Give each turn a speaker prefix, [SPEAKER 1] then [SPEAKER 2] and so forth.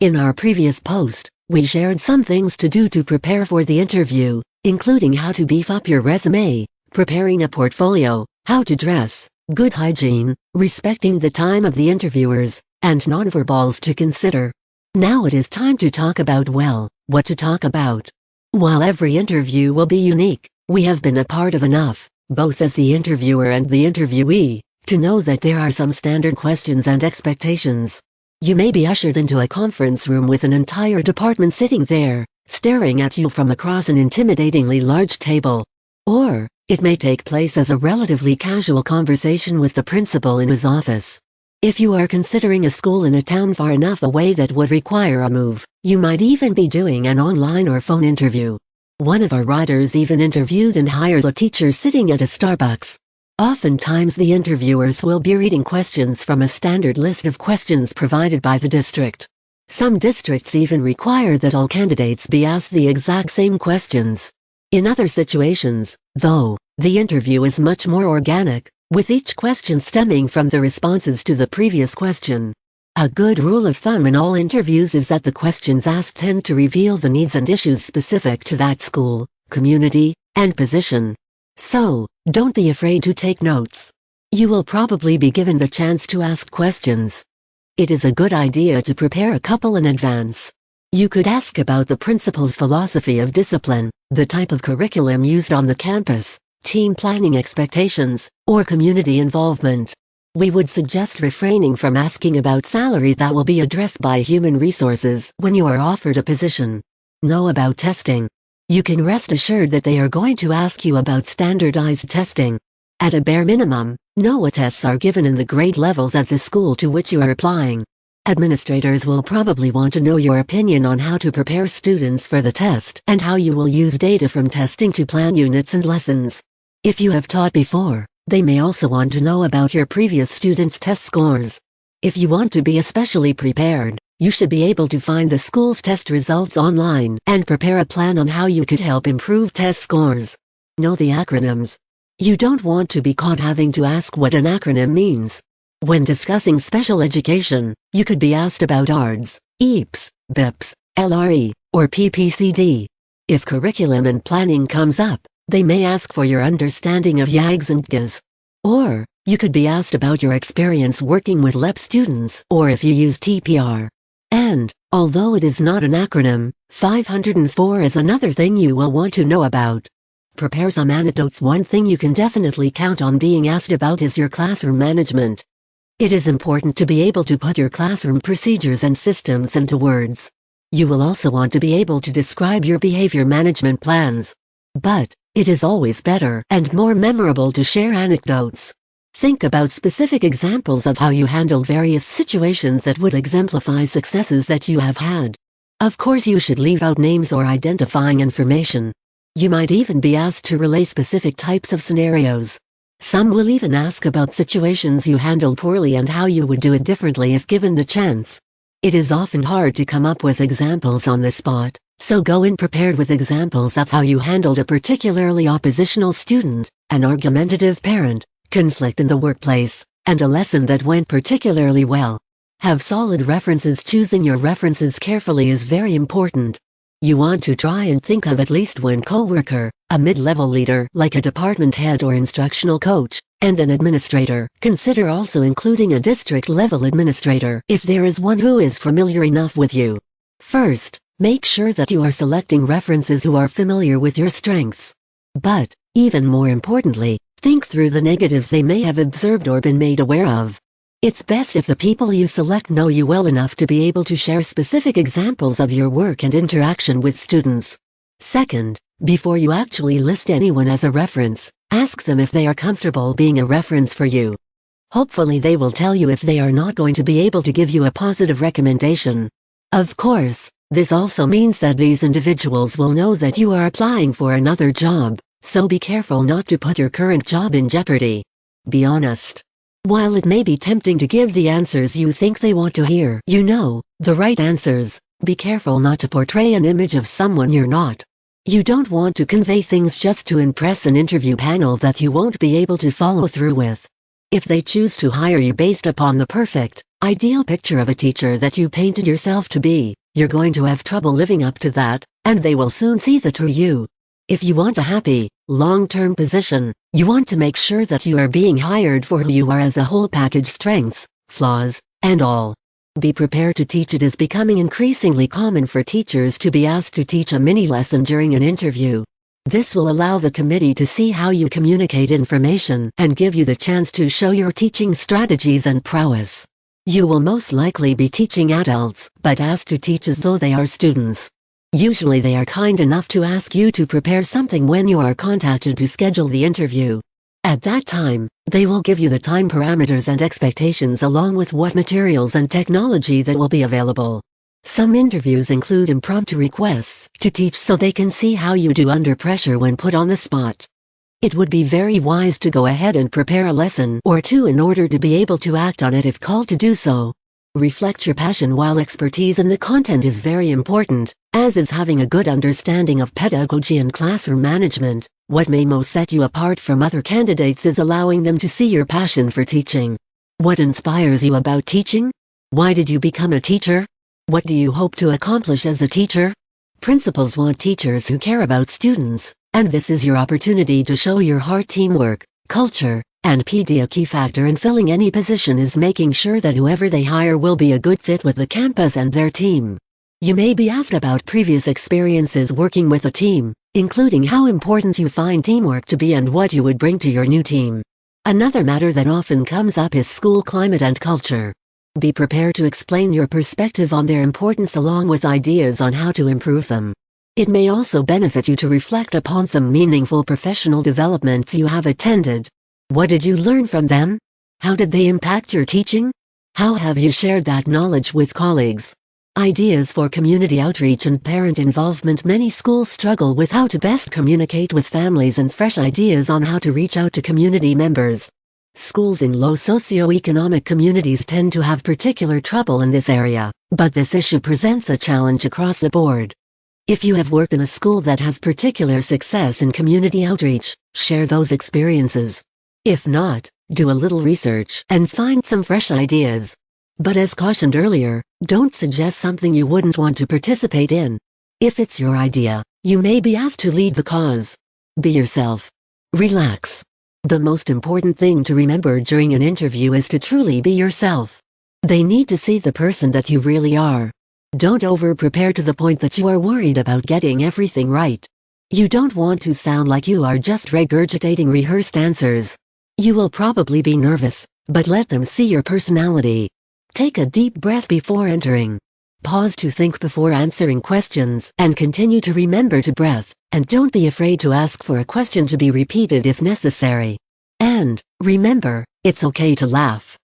[SPEAKER 1] In our previous post, we shared some things to do to prepare for the interview, including how to beef up your resume, preparing a portfolio, how to dress, good hygiene, respecting the time of the interviewers, and nonverbals to consider. Now it is time to talk about, well, what to talk about. While every interview will be unique, we have been a part of enough, both as the interviewer and the interviewee, to know that there are some standard questions and expectations. You may be ushered into a conference room with an entire department sitting there, staring at you from across an intimidatingly large table. Or, it may take place as a relatively casual conversation with the principal in his office. If you are considering a school in a town far enough away that would require a move, you might even be doing an online or phone interview. One of our writers even interviewed and hired a teacher sitting at a Starbucks. Oftentimes the interviewers will be reading questions from a standard list of questions provided by the district. Some districts even require that all candidates be asked the exact same questions. In other situations, though, the interview is much more organic, with each question stemming from the responses to the previous question. A good rule of thumb in all interviews is that the questions asked tend to reveal the needs and issues specific to that school, community, and position. So, don't be afraid to take notes. You will probably be given the chance to ask questions. It is a good idea to prepare a couple in advance. You could ask about the principal's philosophy of discipline, the type of curriculum used on the campus, team planning expectations, or community involvement. We would suggest refraining from asking about salary that will be addressed by human resources when you are offered a position. Know about testing. You can rest assured that they are going to ask you about standardized testing. At a bare minimum, know what tests are given in the grade levels at the school to which you are applying. Administrators will probably want to know your opinion on how to prepare students for the test and how you will use data from testing to plan units and lessons. If you have taught before, they may also want to know about your previous students' test scores. If you want to be especially prepared, you should be able to find the school's test results online and prepare a plan on how you could help improve test scores. Know the acronyms. You don't want to be caught having to ask what an acronym means. When discussing special education, you could be asked about ARDS, EAPS, BIPS, LRE, or PPCD. If curriculum and planning comes up, they may ask for your understanding of YAGs and GAs. Or, you could be asked about your experience working with LEP students or if you use TPR. And, although it is not an acronym, 504 is another thing you will want to know about. Prepare some anecdotes. One thing you can definitely count on being asked about is your classroom management. It is important to be able to put your classroom procedures and systems into words. You will also want to be able to describe your behavior management plans. But, it is always better and more memorable to share anecdotes. Think about specific examples of how you handled various situations that would exemplify successes that you have had. Of course, you should leave out names or identifying information. You might even be asked to relay specific types of scenarios. Some will even ask about situations you handled poorly and how you would do it differently if given the chance. It is often hard to come up with examples on the spot, so go in prepared with examples of how you handled a particularly oppositional student, an argumentative parent, conflict in the workplace, and a lesson that went particularly well. Have solid references. Choosing your references carefully is very important. You want to try and think of at least one coworker, a mid-level leader like a department head or instructional coach, and an administrator. Consider also including a district-level administrator if there is one who is familiar enough with you. First, make sure that you are selecting references who are familiar with your strengths. But, even more importantly, think through the negatives they may have observed or been made aware of. It's best if the people you select know you well enough to be able to share specific examples of your work and interaction with students. Second, before you actually list anyone as a reference, ask them if they are comfortable being a reference for you. Hopefully they will tell you if they are not going to be able to give you a positive recommendation. Of course, this also means that these individuals will know that you are applying for another job, so be careful not to put your current job in jeopardy. Be honest. While it may be tempting to give the answers you think they want to hear, the right answers, be careful not to portray an image of someone you're not. You don't want to convey things just to impress an interview panel that you won't be able to follow through with. If they choose to hire you based upon the perfect, ideal picture of a teacher that you painted yourself to be, you're going to have trouble living up to that, and they will soon see the true you. If you want a happy, long-term position, you want to make sure that you are being hired for who you are as a whole package, strengths, flaws, and all. Be prepared to teach. It is becoming increasingly common for teachers to be asked to teach a mini lesson during an interview. This will allow the committee to see how you communicate information and give you the chance to show your teaching strategies and prowess. You will most likely be teaching adults, but asked to teach as though they are students. Usually they are kind enough to ask you to prepare something when you are contacted to schedule the interview. At that time, they will give you the time parameters and expectations along with what materials and technology that will be available. Some interviews include impromptu requests to teach so they can see how you do under pressure when put on the spot. It would be very wise to go ahead and prepare a lesson or two in order to be able to act on it if called to do so. Reflect your passion. While expertise in the content is very important, as is having a good understanding of pedagogy and classroom management, what may most set you apart from other candidates is allowing them to see your passion for teaching. What inspires you about teaching? Why did you become a teacher? What do you hope to accomplish as a teacher? Principals want teachers who care about students, and this is your opportunity to show your heart. Teamwork, culture, and PD. A key factor in filling any position is making sure that whoever they hire will be a good fit with the campus and their team. You may be asked about previous experiences working with a team, including how important you find teamwork to be and what you would bring to your new team. Another matter that often comes up is school climate and culture. Be prepared to explain your perspective on their importance along with ideas on how to improve them. It may also benefit you to reflect upon some meaningful professional developments you have attended. What did you learn from them? How did they impact your teaching? How have you shared that knowledge with colleagues? Ideas for community outreach and parent involvement. Many schools struggle with how to best communicate with families and fresh ideas on how to reach out to community members. Schools in low socioeconomic communities tend to have particular trouble in this area, but this issue presents a challenge across the board. If you have worked in a school that has particular success in community outreach, share those experiences. If not, do a little research and find some fresh ideas. But as cautioned earlier, don't suggest something you wouldn't want to participate in. If it's your idea, you may be asked to lead the cause. Be yourself. Relax. The most important thing to remember during an interview is to truly be yourself. They need to see the person that you really are. Don't over-prepare to the point that you are worried about getting everything right. You don't want to sound like you are just regurgitating rehearsed answers. You will probably be nervous, but let them see your personality. Take a deep breath before entering. Pause to think before answering questions and continue to remember to breathe, and don't be afraid to ask for a question to be repeated if necessary. And, remember, it's okay to laugh.